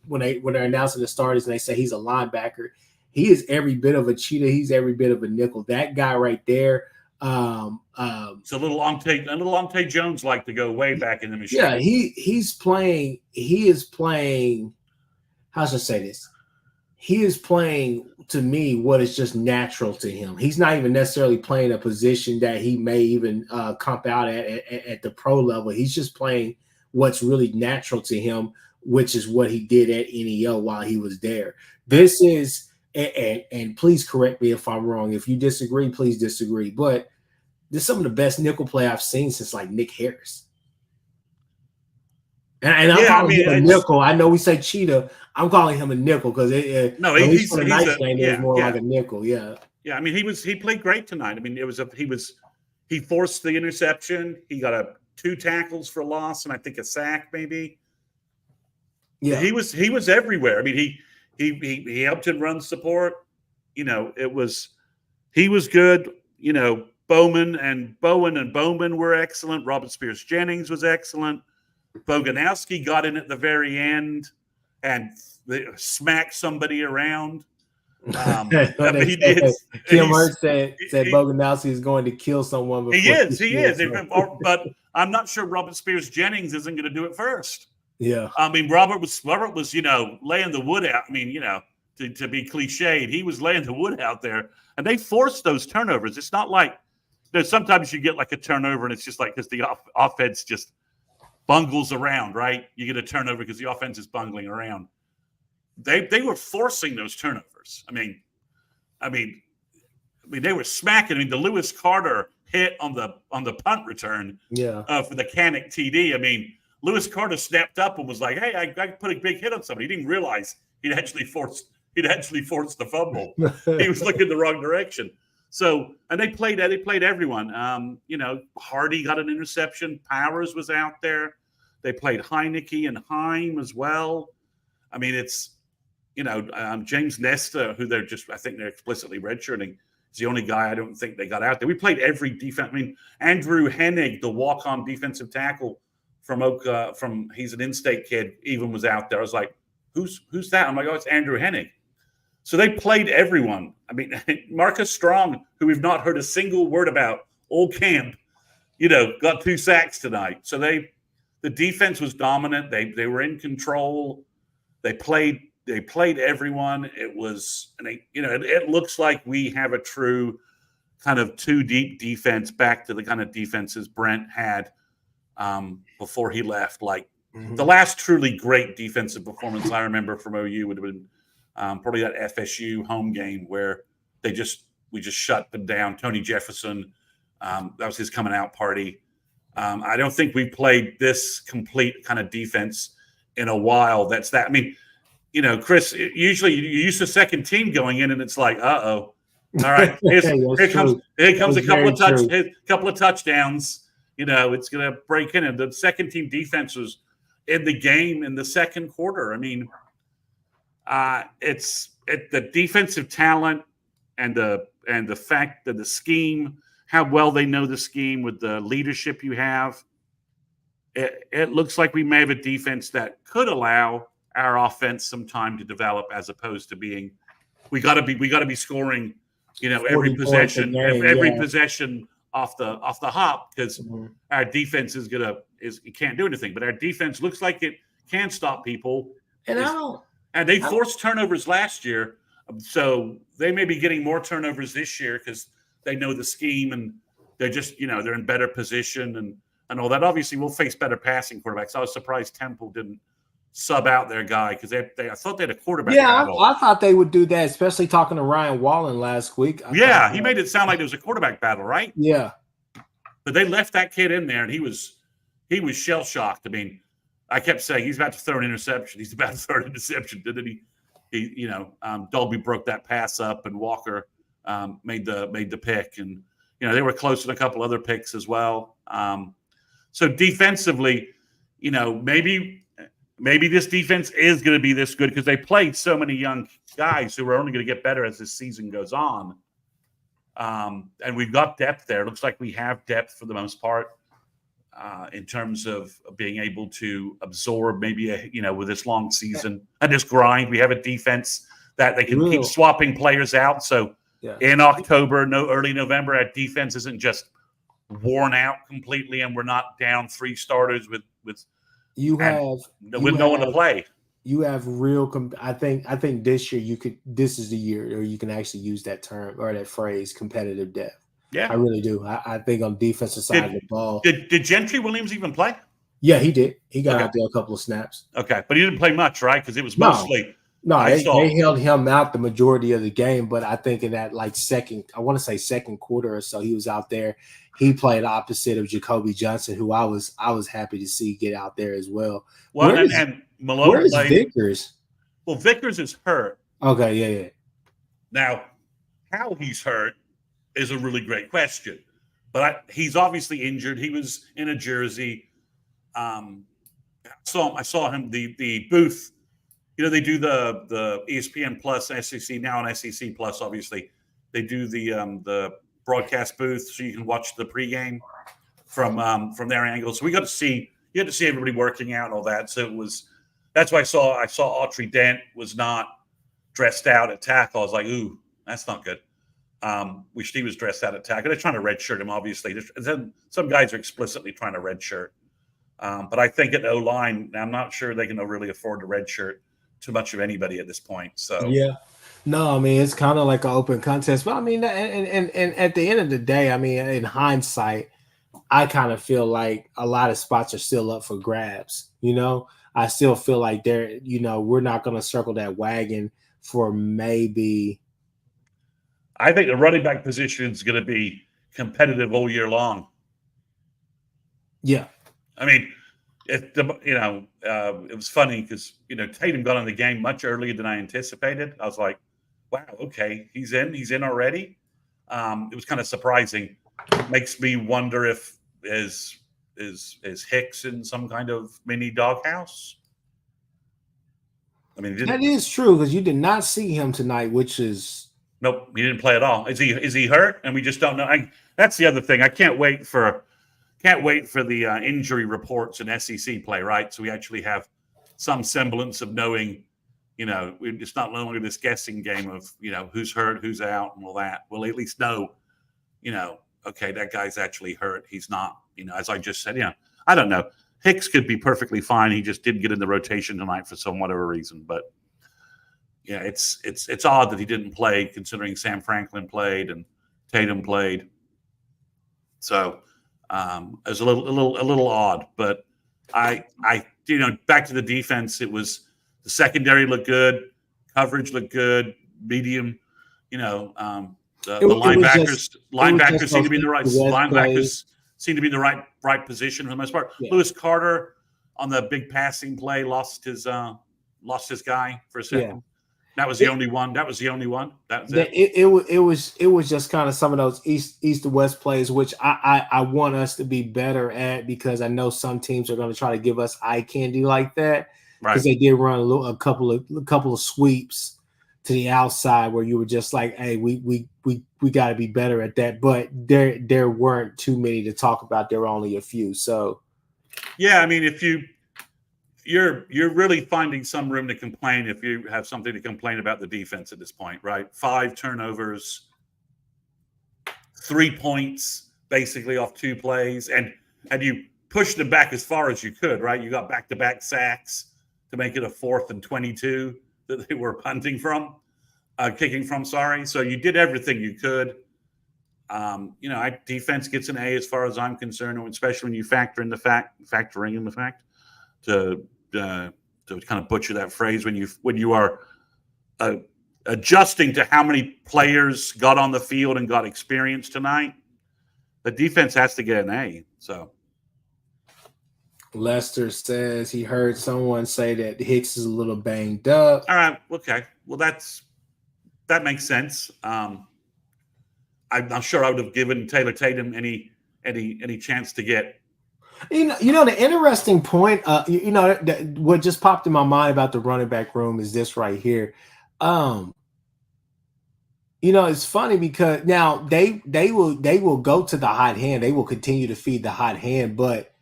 when they're announcing the starters and they say he's a linebacker. He is every bit of a cheetah. He's every bit of a nickel. That guy right there. It's a little Ontae Jones like to go way back in the machine. Yeah, he is playing. How should I say this? He is playing to me what is just natural to him. He's not even necessarily playing a position that he may even comp out at the pro level. He's just playing what's really natural to him, which is what he did at NEO while he was there. This is. And please correct me if I'm wrong. If you disagree, please disagree. But this is some of the best nickel play I've seen since like Nick Harris. And I'm calling him a nickel. I know we say cheetah. I'm calling him a nickel because he's more like a nickel. Yeah. Yeah. I mean, he played great tonight. I mean, he forced the interception. He got 2 tackles for loss and I think a sack maybe. Yeah. He was everywhere. I mean, he helped in run support. He was good. Bowen and Bowman were excellent. Robert Spears Jennings was excellent. Boganowski got in at the very end and smacked somebody around. He did. Kim Hurts said Boganowski is going to kill someone. He is. But I'm not sure Robert Spears Jennings isn't going to do it first. Yeah. I mean, Robert was laying the wood out. I mean, to be cliched, he was laying the wood out there, and they forced those turnovers. It's not like sometimes you get like a turnover, and it's just like because the offense just bungles around, right? You get a turnover because the offense is bungling around. They were forcing those turnovers. I mean, they were smacking. I mean, the Lewis Carter hit on the punt return, for the Canick TD. I mean. Lewis Carter snapped up and was like, "Hey, I put a big hit on somebody." He didn't realize he'd actually forced the fumble. He was looking the wrong direction. So, and they played everyone. Hardy got an interception. Powers was out there. They played Heineke and Heim as well. I mean, it's James Nesta, who I think they're explicitly redshirting, is the only guy I don't think they got out there. We played every defense. I mean, Andrew Hennig, the walk-on defensive tackle from he's an in-state kid, even was out there. I was like, who's that? I'm like, oh, it's Andrew Hennig. So they played everyone. I mean, Marcus Strong, who we've not heard a single word about all camp, got 2 sacks tonight. So the defense was dominant. They were in control. They played everyone. It was, it looks like we have a true kind of two deep defense, back to the kind of defenses Brent had before he left. Like the last truly great defensive performance I remember from OU would have been probably that FSU home game where we just shut them down. Tony Jefferson, that was his coming out party. I don't think we've played this complete kind of defense in a while. I mean, Chris, usually you use the second team going in and it's like, uh-oh. All right, here comes a couple of touchdowns. It's going to break in. And the second team defense was in the game in the second quarter. I mean, it's the defensive talent and the fact that the scheme, how well they know the scheme with the leadership you have. It looks like we may have a defense that could allow our offense some time to develop, as opposed to being we got to be scoring. Every possession, possession off the hop, because our defense it can't do anything. But our defense looks like it can stop people. And they forced turnovers last year, so they may be getting more turnovers this year because they know the scheme and they're just they're in better position and all that. Obviously, we'll face better passing quarterbacks. I was surprised Temple didn't sub out their guy because I thought they had a quarterback. Yeah, I thought they would do that, especially talking to Ryan Wallen last week. He made it sound like there was a quarterback battle, right? Yeah, but they left that kid in there, and he was shell shocked. I mean, I kept saying he's about to throw an interception. He's about to throw an interception. Didn't he? Dolby broke that pass up, and Walker made the pick, and they were close to a couple other picks as well. So defensively, maybe this defense is going to be this good because they played so many young guys who are only going to get better as this season goes on. And we've got depth there. It looks like we have depth for the most part in terms of being able to absorb maybe with this long season and this grind. We have a defense that they can keep swapping players out. So in October, early November, our defense isn't just worn out completely, and we're not down 3 starters with no one to play. You have real. I think this year this is the year where you can actually use that term or that phrase, competitive depth. Yeah, I really do. I think on defensive side of the ball. Did Gentry Williams even play? Yeah, he did. He got out there a couple of snaps. Okay, but he didn't play much, right? Because it was mostly. They held him out the majority of the game, but I think in that second quarter or so, he was out there. He played opposite of Jacoby Johnson, who I was happy to see get out there as well. Well, and Malone where is played. Vickers? Well, Vickers is hurt. Okay, yeah. Now, how he's hurt is a really great question, but he's obviously injured. He was in a jersey. I saw him the booth. They do the ESPN Plus, SEC now, and SEC Plus. Obviously, they do the broadcast booth, so you can watch the pregame from their angle. So you had to see everybody working out and all that. So that's why I saw Autry Dent was not dressed out at tackle. I was like, ooh, that's not good. Wish he was dressed out at tackle. They're trying to redshirt him, obviously. Some guys are explicitly trying to redshirt. But I think at O-line, I'm not sure they can really afford to redshirt too much of anybody at this point. So yeah. No, I mean, it's kind of like an open contest. But I mean, and at the end of the day, I mean, in hindsight, I kind of feel like a lot of spots are still up for grabs. I still feel like we're not going to circle that wagon for maybe. I think the running back position is going to be competitive all year long. Yeah. I mean, it was funny because, Tatum got in the game much earlier than I anticipated. I was like, wow, okay, he's in already. It was kind of surprising. Makes me wonder if is Hicks in some kind of mini doghouse? I mean, that is true because you did not see him tonight, which is nope, he didn't play at all. Is he hurt? And we just don't know. That's the other thing. I can't wait for the injury reports in SEC play, right? So we actually have some semblance of knowing. It's not no longer this guessing game of who's hurt, who's out, and all that. We'll at least know. Okay, that guy's actually hurt. He's not. As I just said, I don't know. Hicks could be perfectly fine. He just didn't get in the rotation tonight for some whatever reason. But yeah, it's odd that he didn't play, considering Sam Franklin played and Tatum played. So it was a little odd. But I back to the defense. It was the secondary looked good, coverage looked good, medium. The linebackers seem to be in the right seem to be in the right position for the most part. Yeah. Lewis Carter on the big passing play lost his guy for a second. Yeah. That was the only one. That was it. It was just kind of some of those east to west plays, which I want us to be better at, because I know some teams are going to try to give us eye candy like that, because they did run a couple of sweeps to the outside where you were just like, hey, we got to be better at that. But there weren't too many to talk about. There were only a few. So yeah, I mean, if you're really finding some room to complain if you have something to complain about the defense at this point, right? 5 turnovers, 3 points basically off 2 plays, and you pushed them back as far as you could, right? You got back-to-back sacks to make it a 4th and 22 that they were kicking from. Sorry, so you did everything you could. Defense gets an A as far as I'm concerned, especially when you factoring in the fact to kind of butcher that phrase, when you are adjusting to how many players got on the field and got experience tonight, the defense has to get an A. So Lester says he heard someone say that Hicks is a little banged up. All right, okay, well that makes sense. I'm sure I would have given Taylor Tatum any chance to get. The interesting point, what just popped in my mind about the running back room is this right here. It's funny because now they will go to the hot hand. They will continue to feed the hot hand, but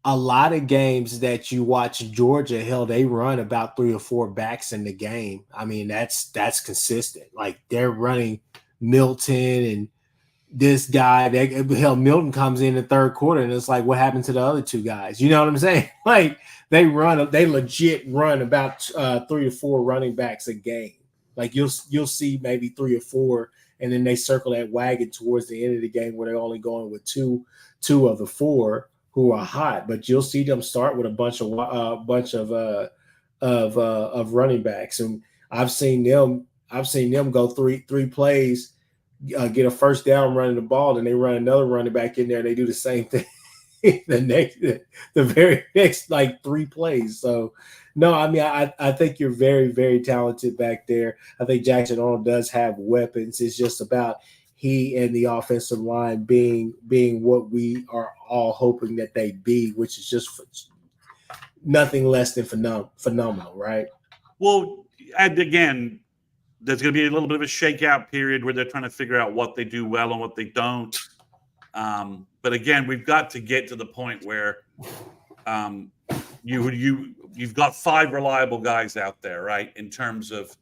a lot of games that you watch Georgia, hell, they run about 3 or 4 backs in the game. I mean, that's consistent. Like, they're running Milton and this guy. Milton comes in the third quarter, and it's like, what happened to the other 2 guys? You know what I'm saying? Like, they legit run about 3 to 4 running backs a game. Like, you'll see maybe 3 or 4, and then they circle that wagon towards the end of the game where they're only going with two of the 4 who are hot. But you'll see them start with a bunch of running backs, and I've seen them go three plays, get a first down running the ball, and they run another running back in there, and they do the same thing the very next 3 plays. So no, I mean, I think you're very, very talented back there. I think Jackson Arnold does have weapons. It's just about he and the offensive line being what we are all hoping that they be, which is just nothing less than phenomenal, right? Well, and again, there's going to be a little bit of a shakeout period where they're trying to figure out what they do well and what they don't. But again, we've got to get to the point where you've got 5 reliable guys out there, right, in terms of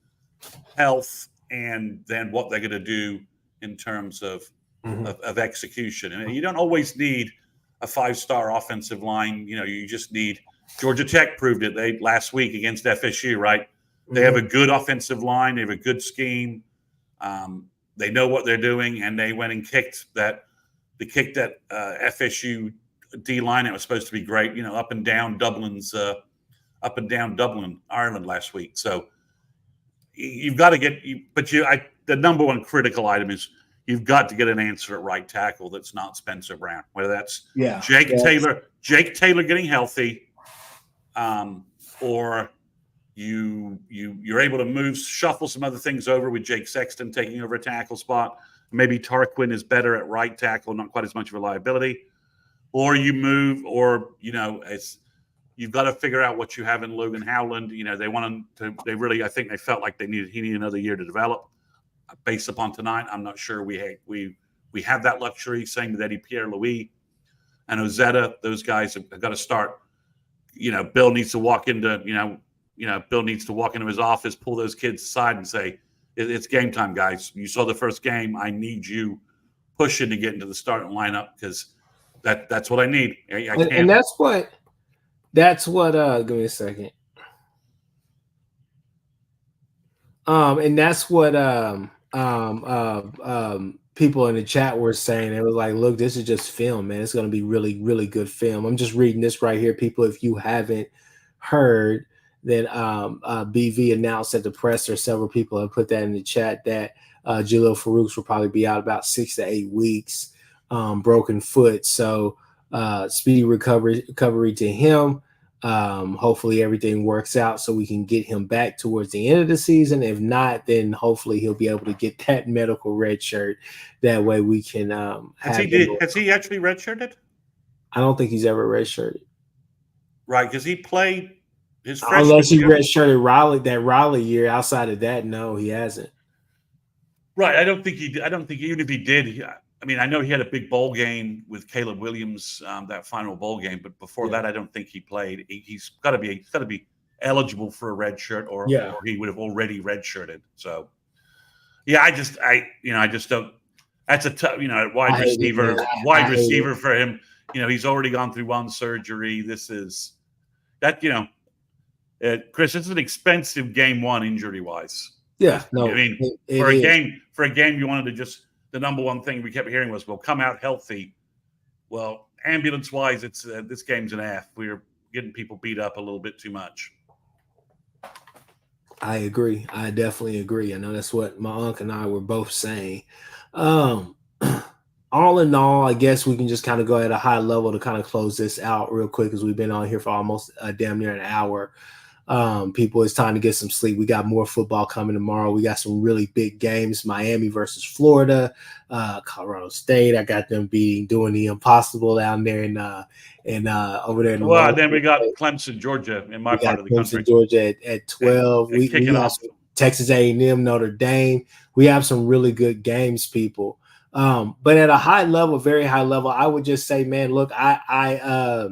health, and then what they're going to do in terms of execution. And you don't always need a 5-star offensive line. You just need. Georgia Tech proved it last week against FSU, right? They have a good offensive line. They have a good scheme. They know what they're doing, and they went and kicked that FSU D line. It was supposed to be great, up and down Dublin, Ireland last week. So you've got to get. The number one critical item is you've got to get an answer at right tackle that's not Spencer Brown. Whether that's Jake Taylor getting healthy, or you're able to shuffle some other things over with Jake Sexton taking over a tackle spot. Maybe Tarquin is better at right tackle, not quite as much of a liability. Or you move, or you've got to figure out what you have in Logan Howland. They want him to. I think they felt like he needed another year to develop. Based upon tonight, I'm not sure we have that luxury. Same with Eddie Pierre-Louis and Ozetta. Those guys have got to start. Bill needs to walk into his office, pull those kids aside, and say, "It's game time, guys. You saw the first game. I need you pushing to get into the starting lineup, because that's what I need. I and, can't. that's what give me a second. And that's what people in the chat were saying. It was like, look, this is just film, man. It's going to be really, really good film. I'm just reading this right here, people. If you haven't heard, that BV announced at the presser, several people have put that in the chat, that Jalil Farouk's will probably be out about 6 to 8 weeks, broken foot. So speedy recovery to him. Hopefully everything works out so we can get him back towards the end of the season. If not, then hopefully he'll be able to get that medical red shirt. That way we can has he actually redshirted? I don't think he's ever redshirted. Right, because he played his freshman unless he year. redshirted Raleigh year. Outside of that, no, he hasn't. Right, I don't think even if he did. I mean, I know he had a big bowl game with Caleb Williams, that final bowl game, but before that, I don't think he played. He's got to be eligible for a red shirt, or he would have already redshirted. So, yeah, I just don't. That's a tough, wide receiver for him. He's already gone through one surgery. This is that, Chris. It's an expensive game one injury wise. Yeah, no. I mean, for a game, you wanted to just. The number one thing we kept hearing was, "Well, come out healthy." Well, ambulance-wise, it's this game's an F. We're getting people beat up a little bit too much. I agree. I definitely agree. I know that's what my uncle and I were both saying. All in all, I guess we can just kind of go at a high level to kind of close this out real quick, because we've been on here for almost damn near an hour. People, it's time to get some sleep. We got more football coming tomorrow. We got some really big games: Miami versus Florida, Colorado State. I got them doing the impossible down there in over there. Well, then we got Clemson, Georgia, in my part of the country. Georgia at 12. We have Texas A&M, Notre Dame. We have some really good games, people. But at a high level, very high level, I would just say, man, look, I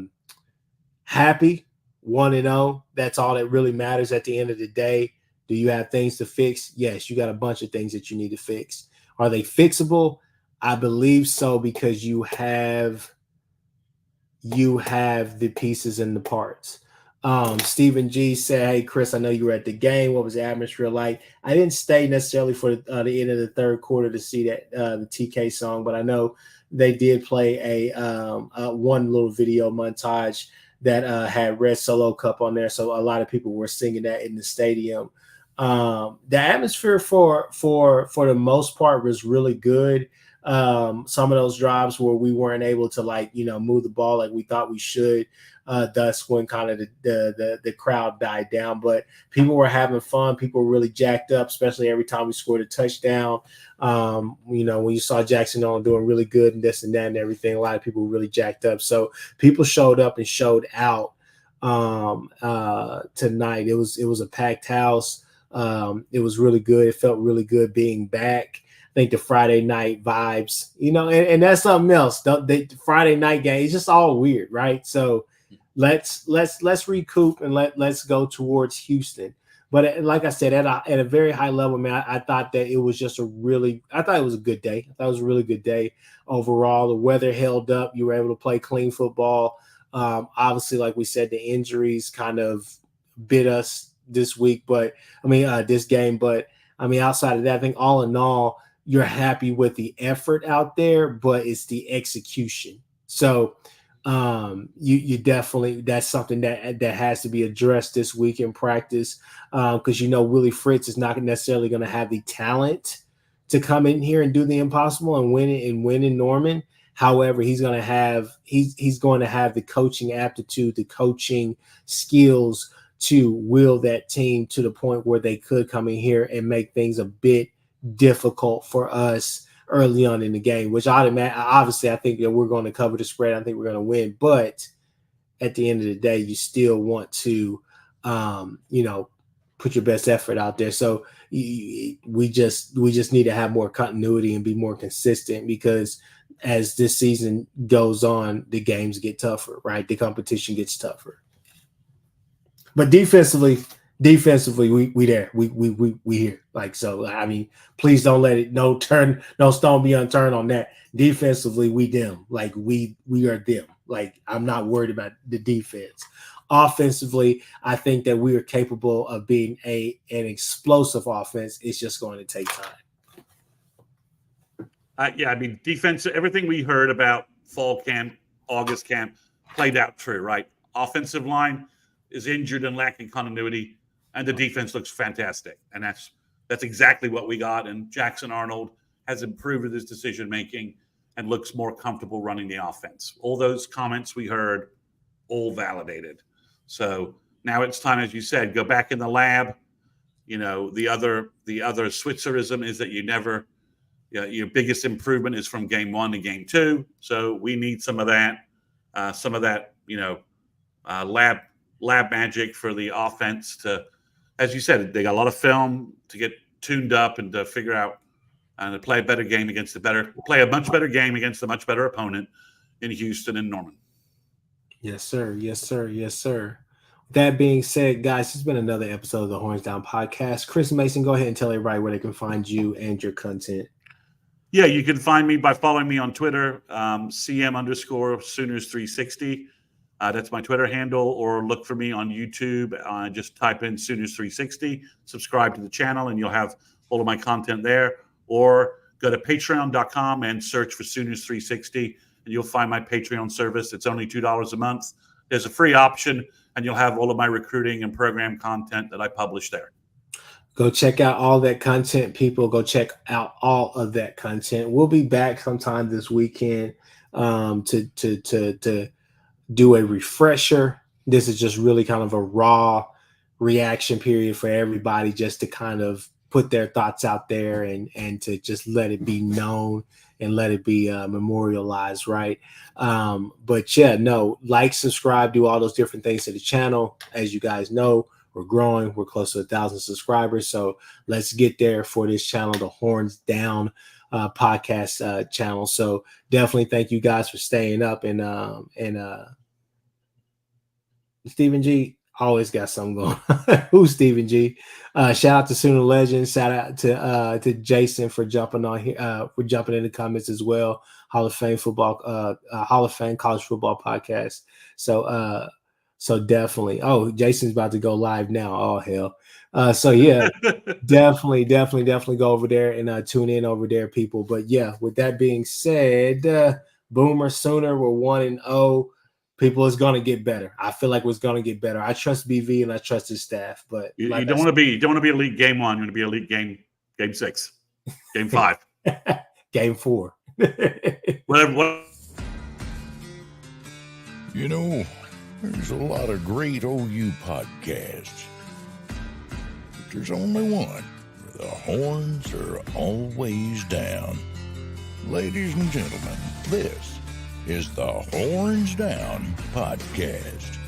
happy 1-0. That's all that really matters at the end of the day. Do you have things to fix? Yes, you got a bunch of things that you need to fix. Are they fixable? I believe so, because you have the pieces and the parts. Stephen G said, "Hey Chris, I know you were at the game. What was the atmosphere like?" I didn't stay necessarily for the end of the third quarter to see that the TK song, but I know they did play a one little video montage that had Red Solo Cup on there, so a lot of people were singing that in the stadium. The atmosphere for the most part was really good. Some of those drives where we weren't able to move the ball like we thought we should, thus when kind of the crowd died down. But people were having fun. People were really jacked up, especially every time we scored a touchdown. When you saw Jackson on doing really good and this and that and everything, a lot of people were really jacked up. So people showed up and showed out tonight. It was a packed house. It was really good. It felt really good being back. I think the Friday night vibes, and that's something else. The Friday night game is just all weird, right? So let's recoup and let's go towards Houston. But like I said, at a very high level, man, I thought that it was just it was a good day. I thought it was a really good day overall. The weather held up. You were able to play clean football. Obviously, like we said, the injuries kind of bit us this week, this game. But I mean, outside of that, I think all in all, you're happy with the effort out there, but it's the execution. So you definitely, that's something that has to be addressed this week in practice, because Willie Fritz is not necessarily going to have the talent to come in here and do the impossible and win in Norman. However, he's going to have the coaching aptitude, the coaching skills to will that team to the point where they could come in here and make things a bit difficult for us early on in the game, which obviously I think that we're going to cover the spread. I think we're going to win, but at the end of the day, you still want to, put your best effort out there. So we just need to have more continuity and be more consistent, because as this season goes on, the games get tougher, right? The competition gets tougher. But defensively, defensively, we there. We here. Like, so, I mean, please don't let it, no stone be unturned on that. Defensively, we them. Like, we are them. Like, I'm not worried about the defense. Offensively, I think that we are capable of being an explosive offense. It's just going to take time. I mean, defense, everything we heard about fall camp, August camp, played out true, right? Offensive line is injured and lacking continuity, and the defense looks fantastic. And that's exactly what we got. And Jackson Arnold has improved with his decision-making and looks more comfortable running the offense. All those comments we heard, all validated. So now it's time, as you said, go back in the lab. You know, the other Switzerism is that your biggest improvement is from game 1 to game 2. So we need some of that, lab magic for the offense to, as you said, they got a lot of film to get tuned up and to figure out and to play a better game play a much better game against a much better opponent in Houston and Norman. Yes, sir. Yes, sir. Yes, sir. That being said, guys, it's been another episode of the Horns Down Podcast. Chris Mason, go ahead and tell everybody where they can find you and your content. Yeah, you can find me by following me on Twitter, CM_Sooners360. That's my Twitter handle, or look for me on YouTube. Just type in Sooners360, subscribe to the channel, and you'll have all of my content there. Or go to patreon.com and search for Sooners360, and you'll find my Patreon service. It's only $2 a month. There's a free option, and you'll have all of my recruiting and program content that I publish there. Go check out all that content, people. Go check out all of that content. We'll be back sometime this weekend to do a refresher. This is just really kind of a raw reaction period for everybody, just to kind of put their thoughts out there and to just let it be known and let it be memorialized, right? But yeah, no, like, subscribe, do all those different things to the channel. As you guys know, we're growing. We're close to 1,000 subscribers. So let's get there for this channel, the Horns Down podcast channel. So definitely thank you guys for staying up. And Stephen G always got something going on. Who's Stephen G? Shout out to Sooner Legends. Shout out to Jason for jumping on here, for jumping in the comments as well. Hall of Fame college football podcast. So definitely. Oh, Jason's about to go live now. Oh, hell. So yeah, definitely go over there and tune in over there, people. But yeah, with that being said, Boomer Sooner, we're 1-0. People, it's going to get better. I feel like it's going to get better. I trust BV and I trust his staff. But you don't want to be elite game 1. You want to be elite game 6, game 5, game 4. Whatever. You know, there's a lot of great OU podcasts, but there's only one where the horns are always down. Ladies and gentlemen, this is the Horns Down Podcast.